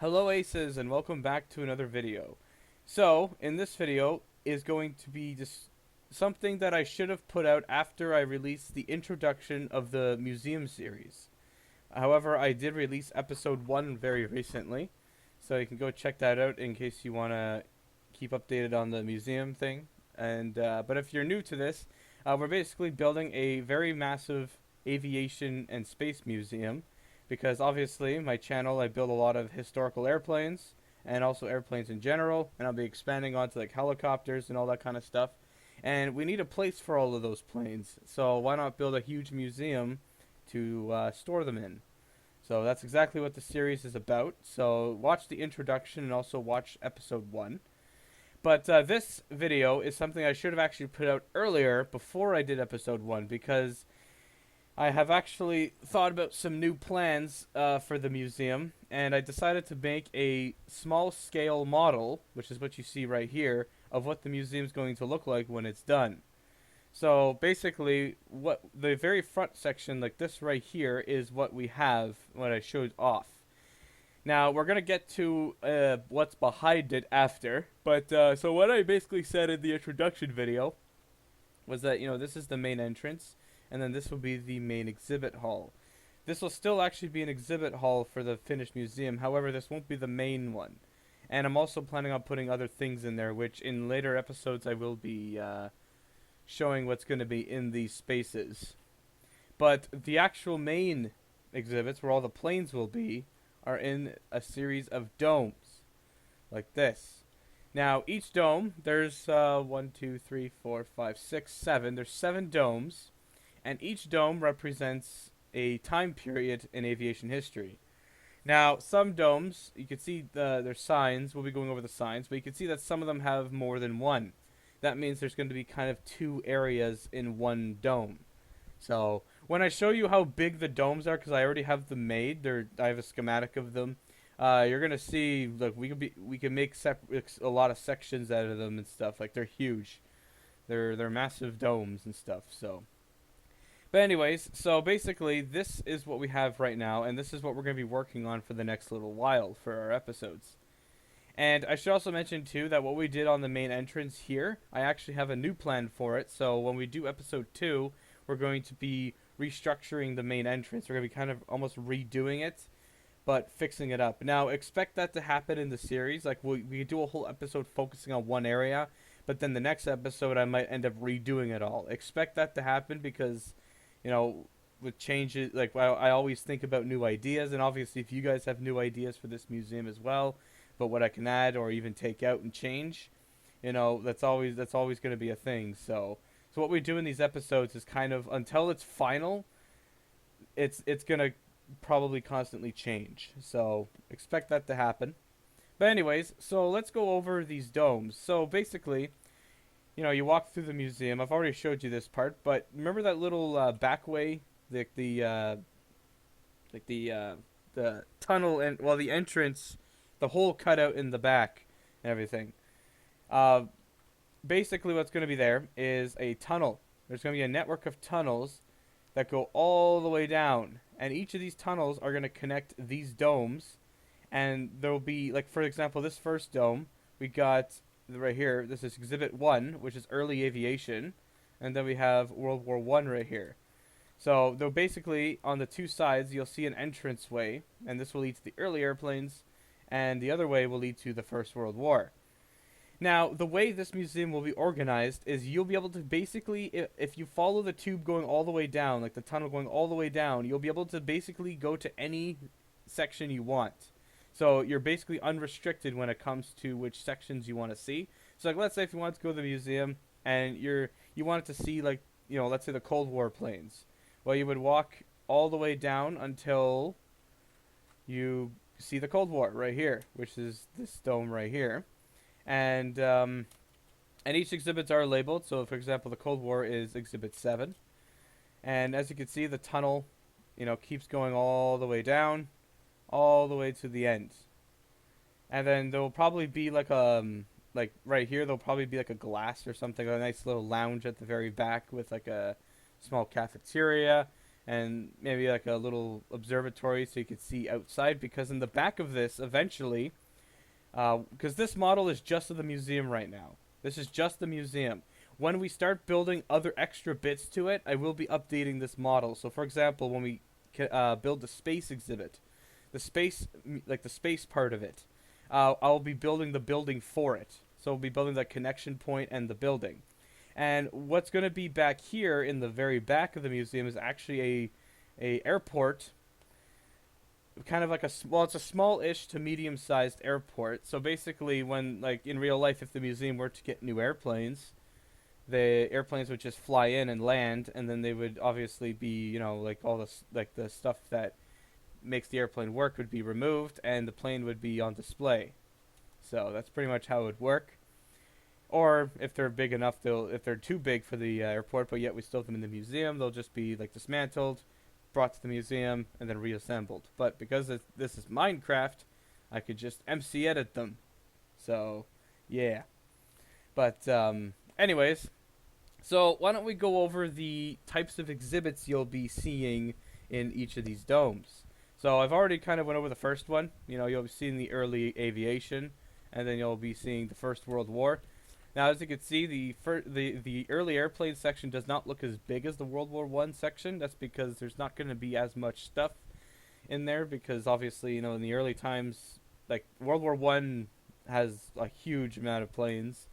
Hello Aces and welcome back to another video. So, in this video is going to be just something that I should have put out after I released the introduction of the museum series. However, I did release episode 1 very recently, so you can go check that out in case you want to keep updated on the museum thing. But if you're new to this, we're basically building a very massive aviation and space museum because obviously my channel I build a lot of historical airplanes and also airplanes in general, and I'll be expanding onto like helicopters and all that kind of stuff. And we need a place for all of those planes, so why not build a huge museum to store them in? So that's exactly what the series is about. So watch the introduction and also watch episode 1. But this video is something I should have actually put out earlier before I did episode 1 because I have actually thought about some new plans for the museum, and I decided to make a small scale model, which is what you see right here, of what the museum is going to look like when it's done. So basically, what the very front section, like this right here, is what we have, what I showed off. Now we're gonna get to what's behind it after, but so what I basically said in the introduction video was that this is the main entrance, and then this will be the main exhibit hall. This will still actually be an exhibit hall for the finished museum. However, this won't be the main one. And I'm also planning on putting other things in there, which in later episodes I will be showing what's going to be in these spaces. But the actual main exhibits, where all the planes will be, are in a series of domes, like this. Now, each dome, there's 1, 2, 3, 4, 5, 6, 7. There's 7 domes, and each dome represents a time period in aviation history. Now, some domes, you can see their signs. We'll be going over the signs, but you can see that some of them have more than one. That means there's going to be kind of 2 areas in one dome. So when I show you how big the domes are, because I already have them made, I have a schematic of them. You're gonna see. Look, we can make a lot of sections out of them and stuff. Like they're huge. They're massive domes and stuff. So, but anyways, so basically this is what we have right now, and this is what we're gonna be working on for the next little while for our episodes. And I should also mention too that what we did on the main entrance here, I actually have a new plan for it. So when we do episode 2, we're going to be restructuring the main entrance. We're going to be kind of almost redoing it, but fixing it up. Now, expect that to happen in the series. Like, we do a whole episode focusing on one area, but then the next episode I might end up redoing it all. Expect that to happen because, with changes, like, I always think about new ideas, and obviously if you guys have new ideas for this museum as well, but what I can add or even take out and change, that's always going to be a thing. So what we do in these episodes is kind of until it's final, it's gonna probably constantly change. So expect that to happen. But anyways, so let's go over these domes. So basically, you walk through the museum. I've already showed you this part, but remember that little back way, the tunnel and the entrance, the hole cut out in the back and everything. Uh, Basically what's going to be there is a tunnel. There's going to be a network of tunnels that go all the way down, and each of these tunnels are going to connect these domes, and there will be, like, for example, this first dome we got right here. This is exhibit 1, which is early aviation, and then we have World War I right here. So though basically on the two sides you'll see an entrance way, and this will lead to the early airplanes, and the other way will lead to the First World War. Now, the way this museum will be organized is you'll be able to basically, if you follow the tube going all the way down, like the tunnel going all the way down, you'll be able to basically go to any section you want. So you're basically unrestricted when it comes to which sections you want to see. So like, let's say if you want to go to the museum and you wanted to see, like, let's say the Cold War planes. Well, you would walk all the way down until you see the Cold War right here, which is this dome right here. And each exhibits are labeled. So, for example, the Cold War is Exhibit 7. And as you can see, the tunnel, keeps going all the way down, all the way to the end. And then there will probably be like right here, there'll probably be like a glass or something, a nice little lounge at the very back with like a small cafeteria. and maybe like a little observatory so you could see outside. Because in the back of this, eventually, because this model is just of the museum right now. This is just the museum. When we start building other extra bits to it, I will be updating this model. So, for example, when we build the space exhibit, the space, like the space part of it, I'll be building the building for it. So we'll be building the connection point and the building. And what's going to be back here in the very back of the museum is actually a airport, kind of like it's a small-ish to medium-sized airport. So basically, when, like, in real life, if the museum were to get new airplanes, the airplanes would just fly in and land, and then they would obviously be, like all this, like the stuff that makes the airplane work would be removed, and the plane would be on display. So that's pretty much how it would work. Or if they're big enough, if they're too big for the airport, but yet we still have them in the museum, they'll just be like dismantled, brought to the museum, and then reassembled. But because this is Minecraft, I could just MC edit them. So, yeah. But anyways, so why don't we go over the types of exhibits you'll be seeing in each of these domes. So I've already kind of went over the first one. You'll be seeing the early aviation, and then you'll be seeing the First World War. Now, as you can see, the early airplane section does not look as big as the World War I section. That's because there's not going to be as much stuff in there, because obviously, in the early times, like World War I has a huge amount of planes,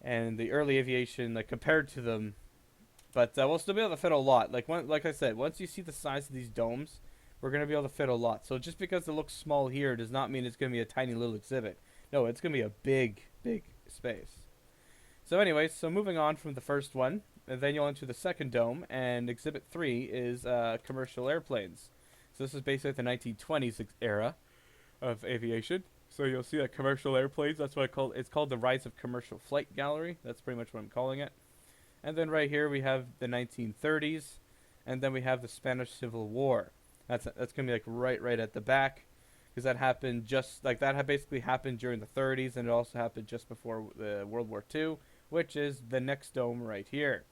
and the early aviation, like compared to them, but we'll still be able to fit a lot. Like I said, once you see the size of these domes, we're going to be able to fit a lot. So just because it looks small here does not mean it's going to be a tiny little exhibit. No, it's going to be a big, big space. So anyways, so moving on from the first one, and then you'll enter the second dome, and Exhibit 3 is commercial airplanes. So this is basically the 1920s era of aviation. So you'll see that commercial airplanes, that's what it's called the Rise of Commercial Flight Gallery. That's pretty much what I'm calling it. And then right here we have the 1930s, and then we have the Spanish Civil War. That's going to be like right at the back, because that happened basically happened during the 30s, and it also happened just before the World War II, which is the next dome right here.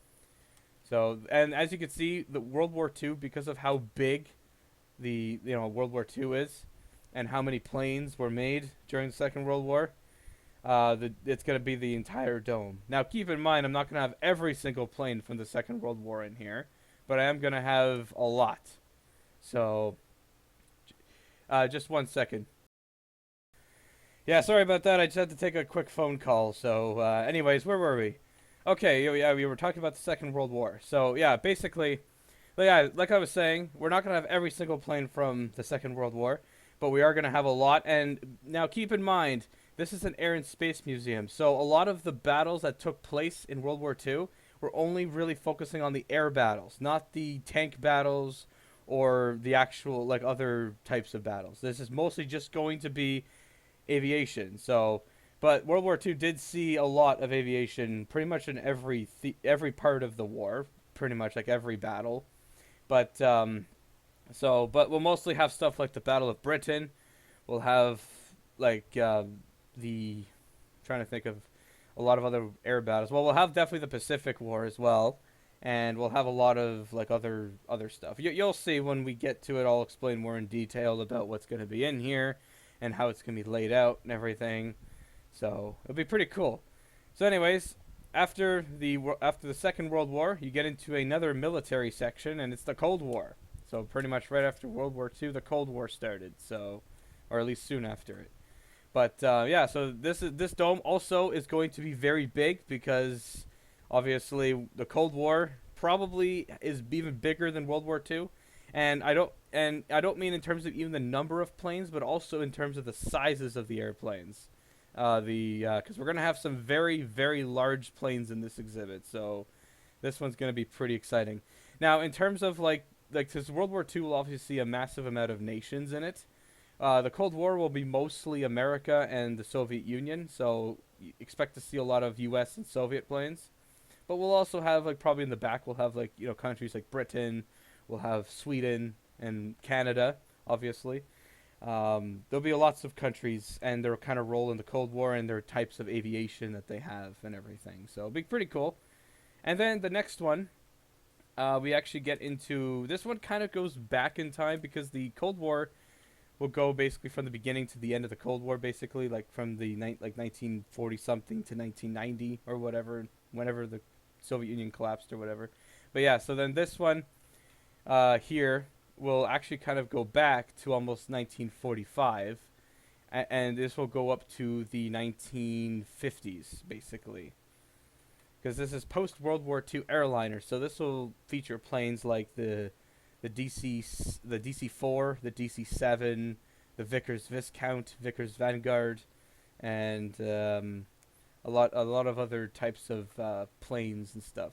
So, and as you can see, the World War II, because of how big the World War II is, and how many planes were made during the Second World War, it's going to be the entire dome. Now, keep in mind, I'm not going to have every single plane from the Second World War in here, but I am going to have a lot. So, just 1 second. Yeah, sorry about that. I just had to take a quick phone call. So, anyways, where were we? Okay, yeah, we were talking about the Second World War. So, yeah, basically, yeah, like I was saying, we're not going to have every single plane from the Second World War, but we are going to have a lot. And now keep in mind, this is an air and space museum. So, a lot of the battles that took place in World War II were only really focusing on the air battles, not the tank battles or the actual, like, other types of battles. This is mostly just going to be aviation. So, but World War II did see a lot of aviation pretty much in every part of the war, pretty much like every battle. But, but we'll mostly have stuff like the Battle of Britain. We'll have, like, trying to think of a lot of other air battles. Well, we'll have definitely the Pacific War as well. And we'll have a lot of like other stuff. You'll see when we get to it. I'll explain more in detail about what's going to be in here and how it's going to be laid out and everything. So it'll be pretty cool. So anyways, after the Second World War, you get into another military section, and it's the Cold War. So pretty much right after World War II, the Cold War started. So, or at least soon after it. But yeah, so this dome also is going to be very big, because obviously the Cold War probably is even bigger than World War II, and I don't mean in terms of even the number of planes, but also in terms of the sizes of the airplanes. Because we're gonna have some very, very large planes in this exhibit, so this one's gonna be pretty exciting. Now, in terms of like because World War II will obviously see a massive amount of nations in it. The Cold War will be mostly America and the Soviet Union, so you expect to see a lot of U.S. and Soviet planes. But we'll also have, like, probably in the back, we'll have, like, countries like Britain, we'll have Sweden and Canada, obviously. There'll be lots of countries and their kind of role in the Cold War and their types of aviation that they have and everything. So it'll be pretty cool. And then the next one we actually get into this one. Kind of goes back in time because the Cold War will go basically from the beginning to the end of the Cold War, basically like from the 1940 something to 1990 or whatever, whenever the Soviet Union collapsed or whatever. But yeah, so then this one here will actually kind of go back to almost 1945, and this will go up to the 1950s basically, because this is post World War II airliner. So this will feature planes like the DC-4, the DC-7, the Vickers Viscount, Vickers Vanguard, and a lot of other types of planes and stuff.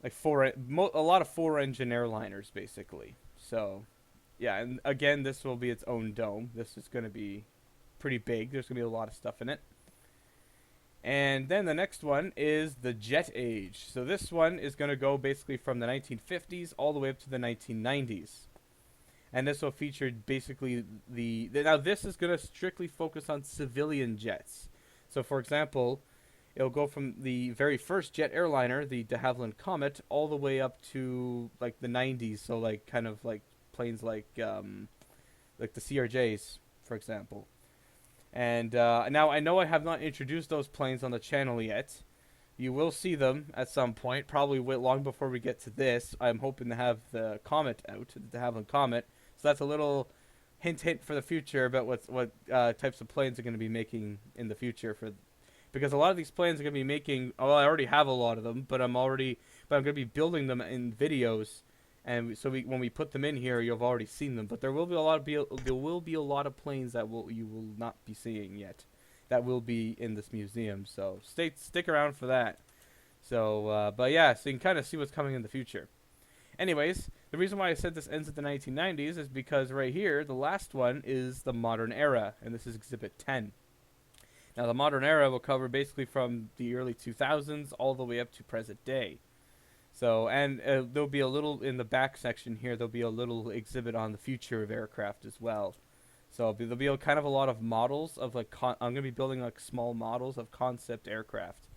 Like a lot of four-engine airliners basically. So yeah, and again, this will be its own dome. This is going to be pretty big. There's going to be a lot of stuff in it. And then the next one is the Jet Age. So this one is going to go basically from the 1950s all the way up to the 1990s. And this will feature basically now this is going to strictly focus on civilian jets. So for example, it'll go from the very first jet airliner, the de Havilland Comet, all the way up to like the 90s. So like kind of like planes like the CRJs, for example. And now I know I have not introduced those planes on the channel yet. You will see them at some point, probably long before we get to this. I'm hoping to have the Comet out, the de Havilland Comet. So that's a little hint for the future about what types of planes are going to be making in the future because a lot of these planes are going to be making. Well, I already have a lot of them, but I'm going to be building them in videos. And so when we put them in here, you've already seen them. But there will be a lot of planes that you will not be seeing yet, that will be in this museum. So stick around for that. So but yeah, so you can kind of see what's coming in the future. Anyways, the reason why I said this ends at the 1990s is because right here, the last one is the modern era, and this is Exhibit 10. Now the modern era will cover basically from the early 2000s all the way up to present day. So, and there'll be a little, in the back section here, there'll be a little exhibit on the future of aircraft as well. So there'll be kind of a lot of models of like, I'm going to be building like small models of concept aircraft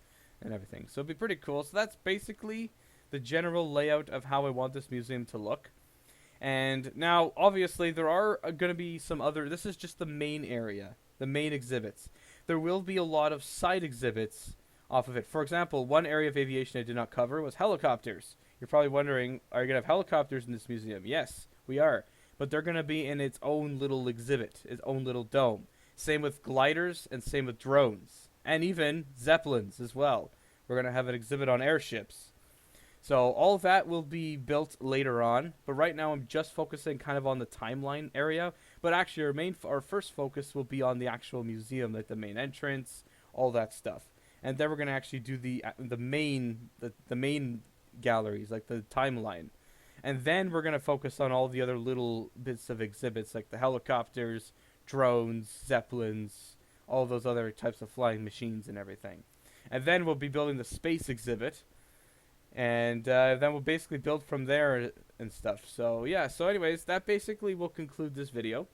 and everything. So it'll be pretty cool. So that's basically the general layout of how I want this museum to look. And now, obviously, there are going to be some other, this is just the main area, the main exhibits. There will be a lot of side exhibits off of it. For example, one area of aviation I did not cover was helicopters. You're probably wondering, are you going to have helicopters in this museum? Yes, we are. But they're going to be in its own little exhibit, its own little dome. Same with gliders and same with drones. And even zeppelins as well. We're going to have an exhibit on airships. So all of that will be built later on. But right now I'm just focusing kind of on the timeline area. But actually our first focus will be on the actual museum, like the main entrance, all that stuff. And then we're going to actually do the main galleries, like the timeline. And then we're going to focus on all the other little bits of exhibits, like the helicopters, drones, zeppelins, all those other types of flying machines and everything. And then we'll be building the space exhibit. And then we'll basically build from there and stuff. So yeah, so anyways, that basically will conclude this video.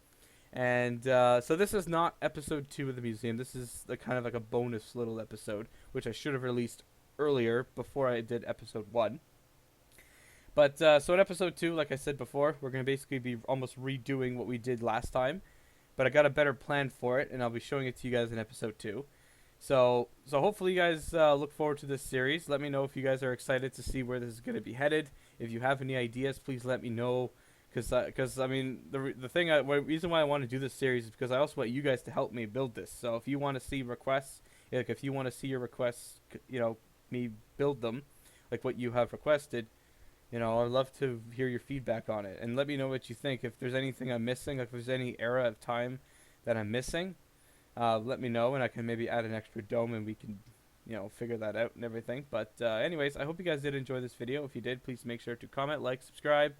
And so this is not episode 2 of the museum. This is kind of like a bonus little episode, which I should have released earlier before I did episode 1. But so in episode 2, like I said before, we're going to basically be almost redoing what we did last time. But I got a better plan for it, and I'll be showing it to you guys in episode 2. So hopefully you guys look forward to this series. Let me know if you guys are excited to see where this is going to be headed. If you have any ideas, please let me know. Because I mean, the reason why I want to do this series is because I also want you guys to help me build this. So if you want to see requests, like if you want to see your requests, me build them, like what you have requested, I'd love to hear your feedback on it. And let me know what you think. If there's anything I'm missing, like if there's any era of time that I'm missing, let me know, and I can maybe add an extra dome, and we can, figure that out and everything. But anyways, I hope you guys did enjoy this video. If you did, please make sure to comment, like, subscribe.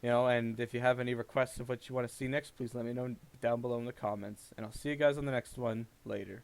And if you have any requests of what you want to see next, please let me know down below in the comments. And I'll see you guys on the next one later.